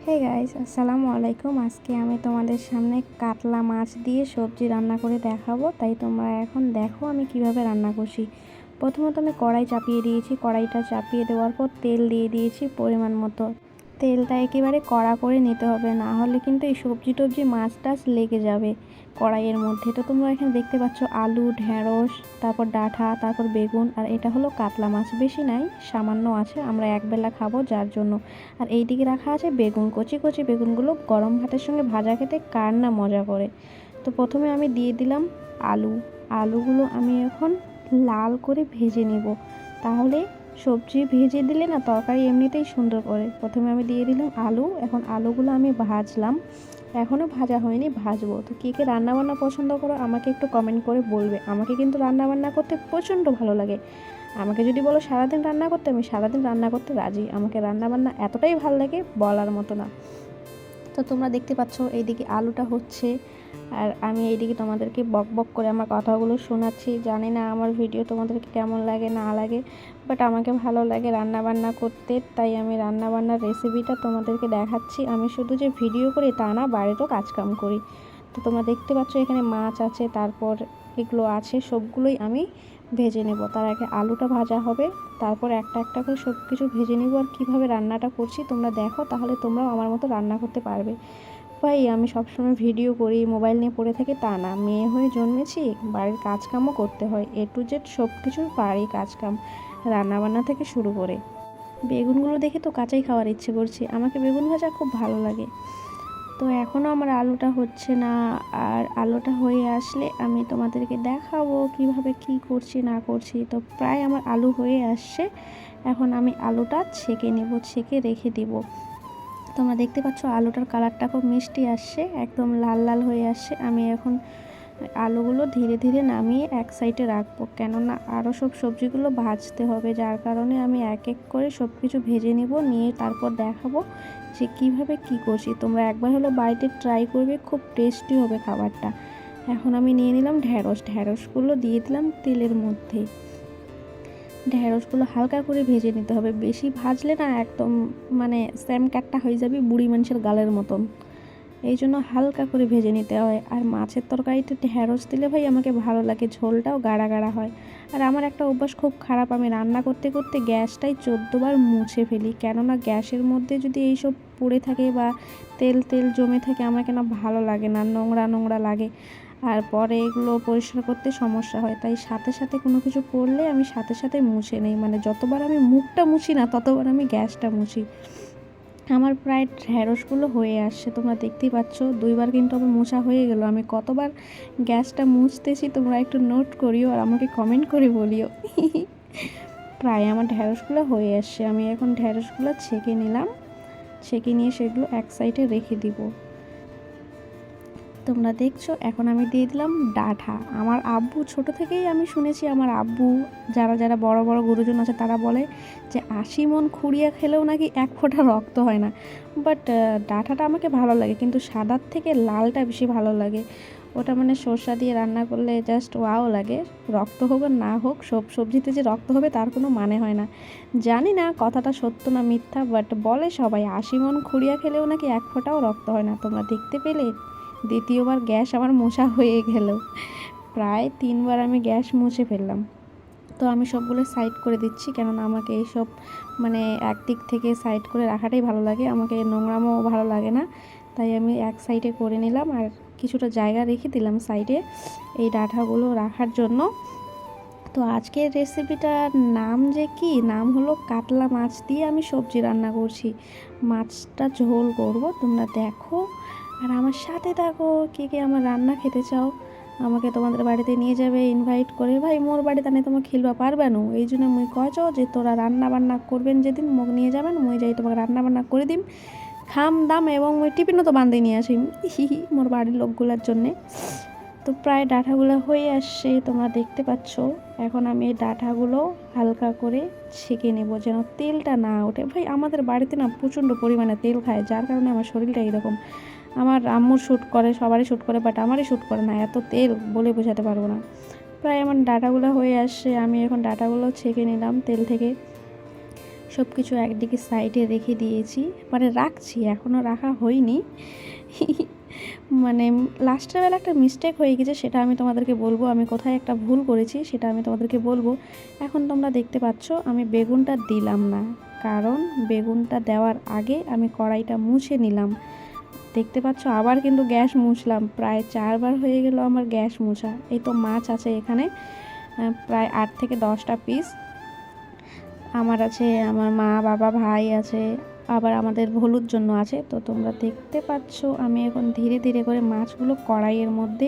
Hey guys, আসসালামু আলাইকুম। আজকে আমি তোমাদের সামনে কাতলা মাছ দিয়ে সবজি রান্না করে দেখাবো। তাই তোমরা এখন দেখো আমি কিভাবে রান্না করছি। প্রথমত আমি কড়াই চাপিয়ে দিয়েছি। কড়াইটা চাপিয়ে দেওয়ার পর তেল দিয়ে দিয়েছি পরিমাণ মতো। তেলটা একেবারে কড়া করে নিতে হবে, না হলে কিন্তু এই সবজি টবজি মাছ টাছ লেগে যাবে কড়াইয়ের মধ্যে। তো তোমরা এখানে দেখতে পাচ্ছ আলু, ঢেঁড়স, তারপর ডাঁটা, তারপর বেগুন, আর এটা হলো কাতলা মাছ। বেশি নাই, সামান্য আছে, আমরা একবেলা খাবো যার জন্য। আর এই দিকে রাখা আছে বেগুন, কচি কচি বেগুনগুলো গরম ভাতের সঙ্গে ভাজা খেতে কার না মজা করে। তো প্রথমে আমি দিয়ে দিলাম আলু। আলুগুলো আমি এখন লাল করে ভেজে নেব, তাহলে সবজি ভেজে দিলে না তরকারি এমনিতেই সুন্দর করে। প্রথমে আমি দিয়ে দিলাম আলু। এখন আলুগুলো আমি ভাজলাম, এখনও ভাজা হয়নি, ভাজবো। তো কে কে রান্নাবান্না পছন্দ করো আমাকে একটু কমেন্ট করে বলবে। আমাকে কিন্তু রান্নাবান্না করতে প্রচণ্ড ভালো লাগে। আমাকে যদি বলো সারাদিন রান্না করতে, আমি সারাদিন রান্না করতে রাজি। আমাকে রান্নাবান্না এতটাই ভালো লাগে বলার মতো না। তো তোমরা দেখতে পাচ্ছ এইদিকে আলুটা হচ্ছে, আর আমি এইদিকে তোমাদেরকে বক বক করে আমার কথাগুলো শোনাচ্ছি। জানি না আমার ভিডিও তোমাদেরকে কেমন লাগে না লাগে, বাট আমাকে ভালো লাগে রান্না বান্না করতে, তাই আমি রান্না বান্নার রেসিপিটা তোমাদেরকে দেখাচ্ছি। আমি শুধু যে ভিডিও করি তা না, বাড়িতেও কাজকাম করি। তো তোমরা দেখতে পাচ্ছ এখানে মাছ আছে, তারপর এগুলো আছে, সবগুলোই আমি ভেজে নেব। তার আগে আলুটা ভাজা হবে, তারপর একটা একটা করে সব কিছু ভেজে নেব। আর কীভাবে রান্নাটা করছি তোমরা দেখো, তাহলে তোমরাও আমার মতো রান্না করতে পারবে। ভাই আমি সবসময় ভিডিও করি, মোবাইল নিয়ে পড়ে থাকি তা না। মেয়ে হয়ে জন্মেছি, বাড়ির কাজকামও করতে হয়, এ টু জেড সব কিছু পারি কাজকাম, রান্নাবান্না থেকে শুরু করে। বেগুনগুলো দেখে তো কাঁচাই খাওয়ার ইচ্ছে করছে, আমাকে বেগুন ভাজা খুব ভালো লাগে। তো এখনও আমার আলুটা হচ্ছে না, আর আলুটা হয়ে আসলে আমি তোমাদেরকে দেখাবো কিভাবে কি করছি না করছি। তো প্রায় আমার আলু হয়ে আসছে, এখন আমি আলুটা ছেঁকে নেব, ছেঁকে রেখে দিব। তোমরা দেখতে পাচ্ছ আলুটার কালারটা খুব মিষ্টি আসছে, একদম লাল লাল হয়ে আসছে। আমি এখন আলুগুলো ধীরে ধীরে নামিয়ে এক সাইডে রাখবো, কেননা আরও সব সবজিগুলো ভাজতে হবে, যার কারণে আমি এক এক করে সব কিছু ভেজে নিব, নিয়ে তারপর দেখাবো যে কিভাবে কি করছি। তোমরা একবার হলো বাড়িতে ট্রাই করবে, খুব টেস্টি হবে খাবারটা। এখন আমি নিয়ে নিলাম ঢেঁড়স। ঢেঁড়সগুলো দিয়ে দিলাম তেলের মধ্যে। ঢেঁড়সগুলো হালকা করে ভেজে নিতে হবে, বেশি ভাজলে না একদম মানে স্যাম কাটটা হয়ে যাবে বুড়ি মানুষের গালের মতন। এই জন্য হালকা করে ভেজে নিতে হয়। আর মাছের তরকারিতে ঢেঁড়স দিলে ভাই আমাকে ভালো লাগে, ঝোলটাও গাঢ়া গাঢ়া হয়। আর আমার একটা অভ্যাস খুব খারাপ, আমি রান্না করতে করতে গ্যাসটাই 14বার মুছে ফেলি, কেননা গ্যাসের মধ্যে যদি এইসব পড়ে থাকে বা তেল তেল জমে থাকে আমার কেন ভালো লাগে না, নোংরা নোংরা লাগে। আর পরে এগুলো পরিষ্কার করতে সমস্যা হয়, তাই সাথে সাথে কোনো কিছু পড়লে আমি সাথে সাথে মুছে নেই। মানে যতবার আমি মুখটা মুছি না ততবার আমি গ্যাসটা মুছি। আমার প্রায় ঢেঁড়সগুলো হয়ে আসছে, তোমরা দেখতেই পাচ্ছ। 2বার কিন্তু আমার মোছা হয়ে গেল। আমি কতবার গ্যাসটা মুছতেছি তোমরা একটু নোট করিও, আর আমাকে কমেন্ট করে বলিও। প্রায় আমার ঢেঁড়সগুলো হয়ে আসছে, আমি এখন ঢেঁড়সগুলো ছেঁকে নিলাম। ছেঁকে নিয়ে সেগুলো এক সাইডে রেখে দিব। তোমরা দেখছো এখন আমি দিয়ে দিলাম ডাঁটা। আমার আব্বু ছোট থেকেই আমি শুনেছি, আমার আব্বু যারা যারা বড় বড় গুরুজন আছে তারা বলে যে 80 মণ খুঁড়িয়ে খেলেও নাকি এক ফোঁটা রক্ত হয় না। বাট ডাঁটাটা আমাকে ভালো লাগে, কিন্তু সাদার থেকে লালটা বেশি ভালো লাগে। ওটা মানে সর্ষা দিয়ে রান্না করলে জাস্ট ওয়াও লাগে। রক্ত হোক আর না হোক, সব সবজিতে যে রক্ত হবে তার কোনো মানে হয় না। জানি না কথাটা সত্য না মিথ্যা, বাট বলে সবাই 80 মণ খুঁড়িয়ে খেলেও নাকি এক ফোঁটাও রক্ত হয় না। তোমরা দেখতে পেলে দ্বিতীয়বার গ্যাস আমার মোছা হয়ে গেল। প্রায় 3বার আমি গ্যাস মুছে ফেললাম। তো আমি সবগুলো সাইড করে দিচ্ছি, কেননা আমাকে এইসব মানে একদিক থেকে সাইড করে রাখাটাই ভালো লাগে, আমাকে নোংরামও ভালো লাগে না। তাই আমি এক সাইডে করে নিলাম, আর কিছুটা জায়গা রেখে দিলাম সাইডে এই ডাঁটাগুলো রাখার জন্য। তো আজকের রেসিপিটার নাম যে কি, নাম হলো কাতলা মাছ দিয়ে আমি সবজি রান্না করছি। মাছটা ঝোল করব, তোমরা দেখো আর আমার সাথে থাকো। কে কে আমার রান্না খেতে চাও আমাকে তোমাদের বাড়িতে নিয়ে যাবে ইনভাইট করে। ভাই মোর বাড়িতে নেই তোমাকে খিলবা পারবে না, এই জন্য মুই কচ যে তোরা রান্না বান্না করবেন যেদিন মোক নিয়ে যাবেন, মুই যাই তোমাকে রান্না বান্না করে দিম, খাম দাম, এবং ওই টিফিনও তো বান্ধে নিয়ে আসিম মোর বাড়ির লোকগুলোর জন্যে। তো প্রায় ডাঁটাগুলো হয়ে আসছে, তোমরা দেখতে পাচ্ছ। এখন আমি এই ডাঁটাগুলো হালকা করে ছেঁকে নেব, যেন তেলটা না ওঠে। ভাই আমাদের বাড়িতে না প্রচণ্ড পরিমাণে তেল খায়, যার কারণে আমার শরীরটা এরকম। আমার আম্মুর শ্যুট করে, সবারই শ্যুট করে, বাট আমারই শ্যুট করে না, এত তেল বলে বোঝাতে পারবো না। প্রায় আমার ডাঁটাগুলো হয়ে আসছে, আমি এখন ডাঁটাগুলো ছেঁকে নিলাম তেল থেকে। সব কিছু একদিকে সাইডে রেখে দিয়েছি, মানে রাখছি, এখনও রাখা হয়নি। মানে লাস্টের বেলা একটা মিস্টেক হয়ে গেছে, সেটা আমি তোমাদেরকে বলবো। আমি কোথায় একটা ভুল করেছি সেটা আমি তোমাদেরকে বলবো। এখন তোমরা দেখতে পাচ্ছ আমি বেগুনটা দিলাম না, কারণ বেগুনটা দেওয়ার আগে আমি কড়াইটা মুছে নিলাম। দেখতে পাচ্ছ আবার কিন্তু গ্যাস মুছলাম, প্রায় 4বার হয়ে গেল আমার গ্যাস মোছা। এই তো মাছ আছে এখানে প্রায় 8 থেকে 10টা পিস আমার আছে, আমার মা বাবা ভাই আছে, আবার আমাদের হলুদ জন্য আছে। তো তোমরা দেখতে পাচ্ছ আমি এখন ধীরে ধীরে করে মাছগুলো কড়াইয়ের মধ্যে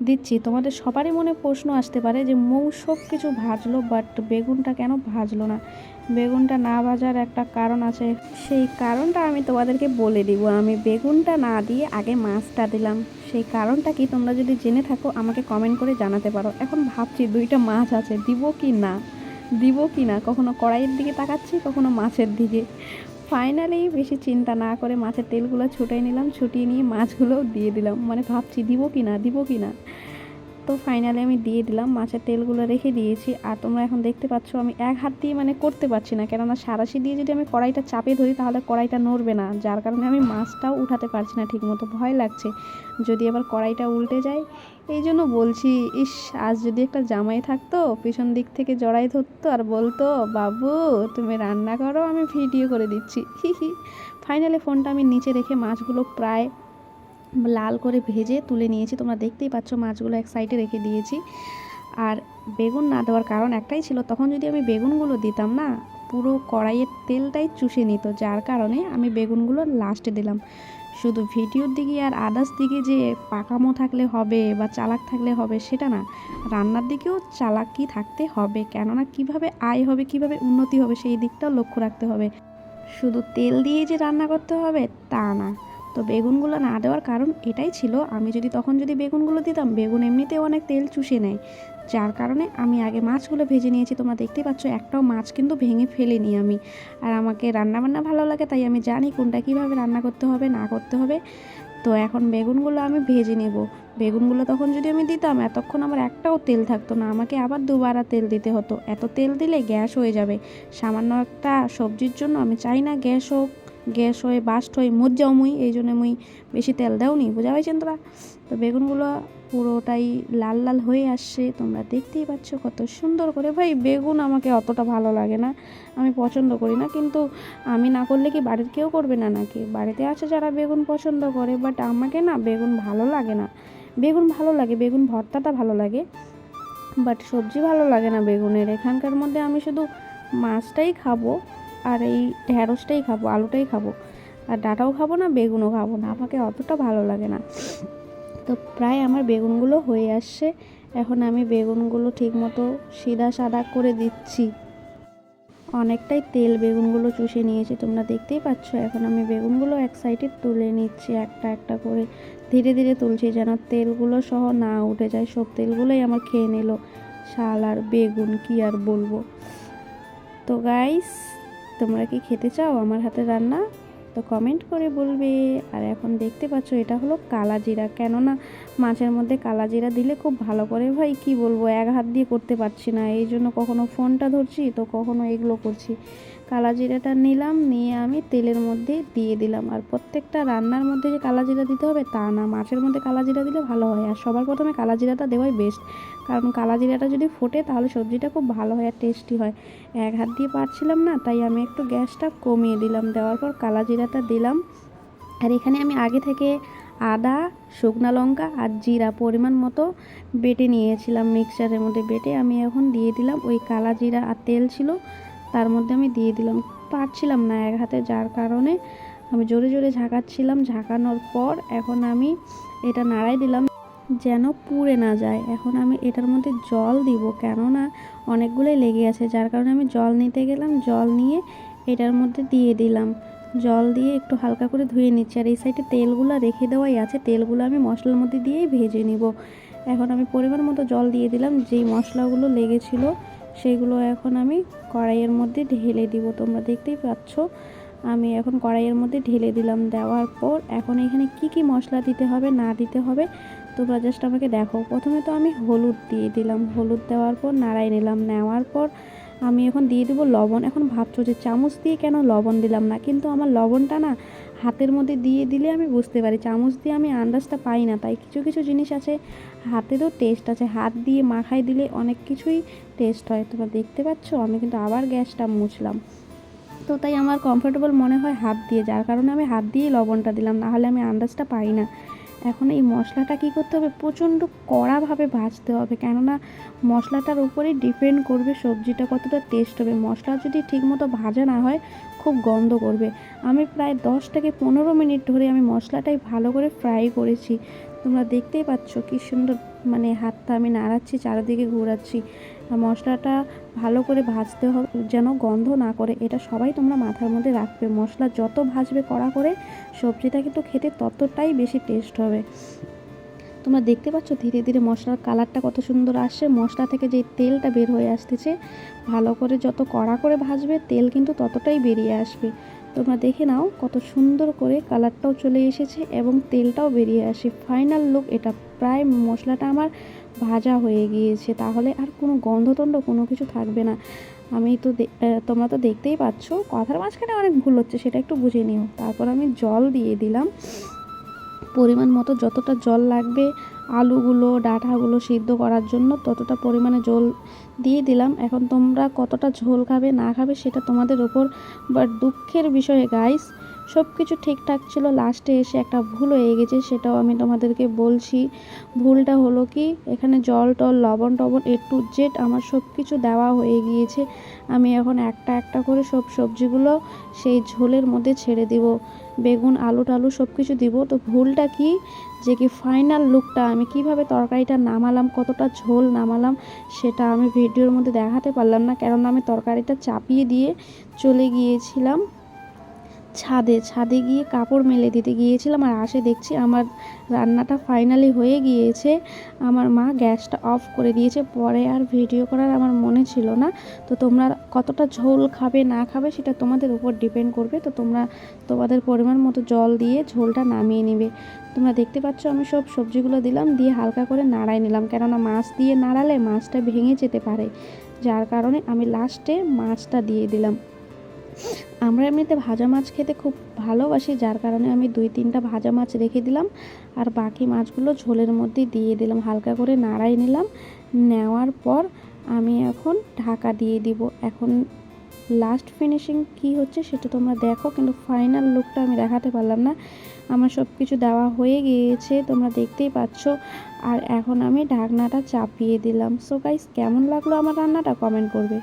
দিচ্ছি। তোমাদের সবারই মনে প্রশ্ন আসতে পারে যে মৌ সব কিছু ভাজলো বাট বেগুনটা কেন ভাজলো না। বেগুনটা না ভাজার একটা কারণ আছে, সেই কারণটা আমি তোমাদেরকে বলে দিব। আমি বেগুনটা না দিয়ে আগে মাছটা দিলাম, সেই কারণটা কি তোমরা যদি জেনে থাকো আমাকে কমেন্ট করে জানাতে পারো। এখন ভাবছি 2টা মাছ আছে, দিব কি না, কখনো কড়াইয়ের দিকে তাকাচ্ছি, কখনো মাছের দিকে। ফাইনালি বেশি চিন্তা না করে মাছের তেলগুলো ছুটিয়ে নিলাম, ছুটিয়ে নিয়ে মাছগুলোও দিয়ে দিলাম। মানে ভাবছি দিব কি না। তো ফাইনালি আমি দিয়ে দিলাম, মাছের তেলগুলো রেখে দিয়েছি। আর তোমরা এখন দেখতে পাচ্ছ আমি এক হাত দিয়ে মানে করতে পারছি না, কেননা সাঁড়াশি দিয়ে যদি আমি কড়াইটা চাপে ধরি তাহলে কড়াইটা নড়বে না, যার কারণে আমি মাছটাও উঠাতে পারছি না ঠিকমতো। ভয় লাগছে যদি আবার কড়াইটা উল্টে যায়। এই জন্য বলছি, ইস আজ যদি একটা জামাই থাকতো পিছন দিক থেকে জড়াই ধরতো আর বলতো বাবু তুমি রান্না করো, আমি ভিডিও করে দিচ্ছি। ফাইনালি ফোনটা আমি নিচে রেখে মাছগুলো প্রায় লাল করে ভেজে তুলে নিয়েছি। তোমরা দেখতেই পাচ্ছ মাছগুলো এক সাইডে রেখে দিয়েছি। আর বেগুন না দেওয়ার কারণ একটাই ছিল, তখন যদি আমি বেগুনগুলো দিতাম না পুরো কড়াইয়ের তেলটাই চুষে নিত, যার কারণে আমি বেগুনগুলো লাস্টে দিলাম। শুধু ভিডিওর দিকে আর আদার্স দিকে যে পাকামো থাকলে হবে বা চালাক থাকলে হবে সেটা না, রান্নার দিকেও চালাকি থাকতে হবে, কেননা কিভাবে আয় হবে, কিভাবে উন্নতি হবে সেই দিকটাও লক্ষ্য রাখতে হবে। শুধু তেল দিয়ে যে রান্না করতে হবে তা না। তো বেগুনগুলো না দেওয়ার কারণ এটাই ছিল, আমি যদি তখন বেগুনগুলো দিতাম, বেগুন এমনিতেও অনেক তেল চুষে নেয়, যার কারণে আমি আগে মাছগুলো ভেজে নিয়েছি। তোমরা দেখতেই পাচ্ছ একটাও মাছ কিন্তু ভেঙে ফেলিনি আমি। আর আমাকে রান্নাবান্না ভালো লাগে, তাই আমি জানি কোনটা কীভাবে রান্না করতে হবে না করতে হবে। তো এখন বেগুনগুলো আমি ভেজে নেব। বেগুনগুলো তখন যদি আমি দিতাম এতক্ষণ আমার একটাও তেল থাকতো না, আমাকে আবার দুবার তেল দিতে হতো। এত তেল দিলে গ্যাস হয়ে যাবে। সামান্য একটা সবজির জন্য আমি চাই না গ্যাস হয়ে বাস্ট হয়ে মজ্জাও এই জন্য বেশি তেল দেওনি, বোঝা পাইছেন তোরা। তো বেগুনগুলো পুরোটাই লাল লাল হয়ে আসছে, তোমরা দেখতেই পাচ্ছ কত সুন্দর করে। ভাই বেগুন আমাকে অতটা ভালো লাগে না, আমি পছন্দ করি না, কিন্তু আমি না করলে কি বাড়ির কেউ করবে না নাকি? বাড়িতে আছে যারা বেগুন পছন্দ করে, বাট আমাকে না বেগুন ভালো লাগে না। বেগুন ভালো লাগে, বেগুন ভর্তাটা ভালো লাগে, বাট সবজি ভালো লাগে না বেগুনের। এখানকার মধ্যে আমি শুধু মাছটাই খাবো আর এই ঢ্যাঁড়সটাই খাবো, আলুটাই খাবো, আর ডাঁটাও খাবো না, বেগুনও খাবো না, আমাকে অতটা ভালো লাগে না। তো প্রায় আমার বেগুনগুলো হয়ে আসছে, এখন আমি বেগুনগুলো ঠিকমতো সিধা সাদা করে দিচ্ছি। অনেকটাই তেল বেগুনগুলো চুষে নিয়েছি, তোমরা দেখতেই পাচ্ছ। এখন আমি বেগুনগুলো এক সাইডে তুলে নিচ্ছি, একটা একটা করে ধীরে ধীরে তুলছি যেন তেলগুলো সহ না উঠে যায়। সব তেলগুলোই আমার খেয়ে নিল শাল আর বেগুন, কি আর বলবো। তো গাইস, তোমরা কি খেতে চাও আমার হাতে রান্না? তো কমেন্ট করে বলবে। আর এখন দেখতে পাচ্ছ এটা হলো কালা জিরা, কেননা মাছের মধ্যে কালা জিরা দিলে খুব ভালো করে। ভাই কি বলবো, এক হাত দিয়ে করতে পারছি না, এই জন্য কখনো ফোনটা ধরছি তো কখনো এগুলো করছি। কালা জিরাটা নিলাম, নিয়ে আমি তেলের মধ্যে দিয়ে দিলাম। আর প্রত্যেকটা রান্নার মধ্যে যে কালা জিরা দিতে হবে তা না, মাছের মধ্যে কালা জিরা দিলে ভালো হয়। আর সবার প্রথমে কালা জিরাটা দেওয়াই বেস্ট, কারণ কালা জিরাটা যদি ফোটে তাহলে সবজিটা খুব ভালো হয় আর টেস্টি হয়। এক হাত দিয়ে পারছিলাম না, তাই আমি একটু গ্যাসটা কমিয়ে দিলাম, দেওয়ার পর কালা জিরাটা দিলাম। আর এখানে আমি আগে থেকে আদা, শুকনো লঙ্কা আর জিরা পরিমাণ মতো বেটে নিয়েছিলাম, মিক্সচারের মধ্যে বেটে আমি এখন দিয়ে দিলাম। ওই কালা জিরা আর তেল ছিল তার মধ্যে আমি দিয়ে দিলাম, পারছিলাম না এক হাতে, যার কারণে আমি জোরে জোরে ঝাঁকাচ্ছিলাম। ঝাঁকানোর পর এখন আমি এটা নাড়াই দিলাম যেন পুড়ে না যায়। এখন আমি এটার মধ্যে জল দিব, কেননা অনেকগুলোই লেগে আছে, যার কারণে আমি জল নিতে গেলাম। জল নিয়ে এটার মধ্যে দিয়ে দিলাম, জল দিয়ে একটু হালকা করে ধুয়ে নিচ্ছি। আর এই সাইডে তেলগুলো রেখে দেওয়াই আছে, তেলগুলো আমি মশলার মধ্যে দিয়েই ভেজে নিব। এখন আমি পরিমাণ মতো জল দিয়ে দিলাম, যেই মশলাগুলো লেগেছিল সেগুলো এখন আমি কড়াইয়ের মধ্যে ঢেলে দিব। তোমরা দেখতেই পাচ্ছ আমি এখন কড়াইয়ের মধ্যে ঢেলে দিলাম। দেওয়ার পর এখন এখানে কি কি মশলা দিতে হবে না দিতে হবে তোমরা জাস্ট আমাকে দেখো। প্রথমে তো আমি হলুদ দিয়ে দিলাম, হলুদ দেওয়ার পর নাড়াই নিলাম, নেওয়ার পর আমি এখন দিয়ে দেবো লবণ। এখন ভাবছো যে চামচ দিয়ে কেন লবণ দিলাম না, কিন্তু আমার লবণটা না হাতের মধ্যে দিয়ে দিলে আমি বুঝতে পারি, চামচ দিয়ে আমি আন্দাজটা পাই না। তাই কিছু কিছু জিনিস আছে হাতেরও টেস্ট আছে, হাত দিয়ে মাখাই দিলে অনেক কিছুই টেস্ট হয়। তোমরা দেখতে পাচ্ছ আমি কিন্তু আবার গ্যাসটা মুছলাম। তো তাই আমার কমফোর্টেবল মনে হয় হাত দিয়ে, যার কারণে আমি হাত দিয়েই লবণটা দিলাম, নাহলে আমি আন্দাজটা পাই না। এখন এই মশলাটা কী করতে হবে, প্রচণ্ড কড়াভাবে ভাজতে হবে, কেননা মশলাটার উপরেই ডিপেন্ড করবে সবজিটা কতটা টেস্ট হবে। মশলা যদি ঠিকমতো ভাজা না হয় খুব গন্ধ করবে। আমি প্রায় 10 থেকে 15 মিনিট ধরে আমি মশলাটাই ভালো করে ফ্রাই করেছি। তোমরা দেখতেই পাচ্ছ কী সুন্দর, মানে হাতটা আমি নাড়াচ্ছি, চারিদিকে ঘোরাচ্ছি। মশলাটা ভালো করে ভাজতে হবে যেন গন্ধ না করে, এটা সবাই তোমরা মাথার মধ্যে রাখবে। মশলা যত ভাজবে কড়া করে, সবজিটা কিন্তু খেতে ততটাই বেশি টেস্ট হবে। তোমরা দেখতে পাচ্ছ ধীরে ধীরে মশলার কালারটা কত সুন্দর আসছে, মশলা থেকে যে তেলটা বের হয়ে আসতেছে। ভালো করে যত কড়া করে ভাজবে তেল কিন্তু ততটাই বেরিয়ে আসবে। তোমরা দেখে নাও কত সুন্দর করে কালারটাও চলে এসেছে এবং তেলটাও বেরিয়ে আসে। ফাইনাল লুক এটা। প্রায় মশলাটা আমার ভাজা হয়ে গিয়েছে, তাহলে আর কোনো গন্ধটন্ধ কোনো কিছু থাকবে না। আমি তো তোমরা তো দেখতেই পাচ্ছ, কথার মাঝখানে অনেক ভুল হচ্ছে, সেটা একটু বুঝে নিও। তারপর আমি জল দিয়ে দিলাম পরিমাণ মতো, যতটা জল লাগবে আলুগুলো ডাঁটাগুলো সিদ্ধ করার জন্য ততটা পরিমাণে জল দিয়ে দিলাম। এখন তোমরা কতটা ঝোল খাবে না খাবে সেটা তোমাদের ওপর। বাট দুঃখের বিষয়ে গাইস, সব কিছু ঠিকঠাক ছিল, লাস্টে এসে একটা ভুল হয়ে গেছে, সেটাও আমি তোমাদেরকে বলছি। ভুলটা হলো কি, এখানে জল টল লবণ টবণ টু জেড আমার সব কিছু দেওয়া হয়ে গিয়েছে। আমি এখন একটা একটা করে সব সবজিগুলো সেই ঝোলের মধ্যে ছেড়ে দিব, বেগুন আলু টালু সব কিছু দিব। তো ভুলটা কি, যে কি ফাইনাল লুকটা আমি কিভাবে তরকারিটা নামালাম, কতটা ঝোল নামালাম, সেটা আমি ভিডিওর মধ্যে দেখাতে পারলাম না, কেননা আমি তরকারিটা চাপিয়ে দিয়ে চলে গিয়েছিলাম ছাদে গিয়ে কাপড় মেলে দিতে গিয়েছিলাম। আর আসে দেখছি আমার রান্নাটা ফাইনালি হয়ে গিয়েছে। আমার মা গ্যাসটা অফ করে দিয়েছে, পরে আর ভিডিও করার আমার মনে ছিল না। তো তোমরা কতটা ঝোল খাবে না খাবে সেটা তোমাদের উপর ডিপেন্ড করবে। তো তোমরা তোমাদের পরিমাণ মতো জল দিয়ে ঝোলটা নামিয়ে নেবে। তোমরা দেখতে পাচ্ছ আমি সব সবজিগুলো দিলাম, দিয়ে হালকা করে নাড়াই নিলাম, কেননা মাছ দিয়ে নাড়ালে মাছটা ভেঙে যেতে পারে, যার কারণে আমি লাস্টে মাছটা দিয়ে দিলাম। আমরা এমনিতে ভাজা মাছ খেতে খুব ভালোবাসি, যার কারণে আমি 2-3টা ভাজা মাছ রেখে দিলাম, আর বাকি মাছগুলো ঝোলের মধ্যে দিয়ে দিলাম, হালকা করে নাড়াই নিলাম। নেওয়ার পর আমি এখন ঢাকা দিয়ে দিব। এখন লাস্ট ফিনিশিং কি হচ্ছে সেটা তোমরা দেখো, কিন্তু ফাইনাল লুকটা আমি দেখাতে পারলাম না। আমার সব কিছু দেওয়া হয়ে গিয়েছে, তোমরা দেখতেই পাচ্ছ। আর এখন আমি ঢাকনাটা চাপিয়ে দিলাম। সো গাইস, কেমন লাগলো আমার রান্নাটা কমেন্ট করবে।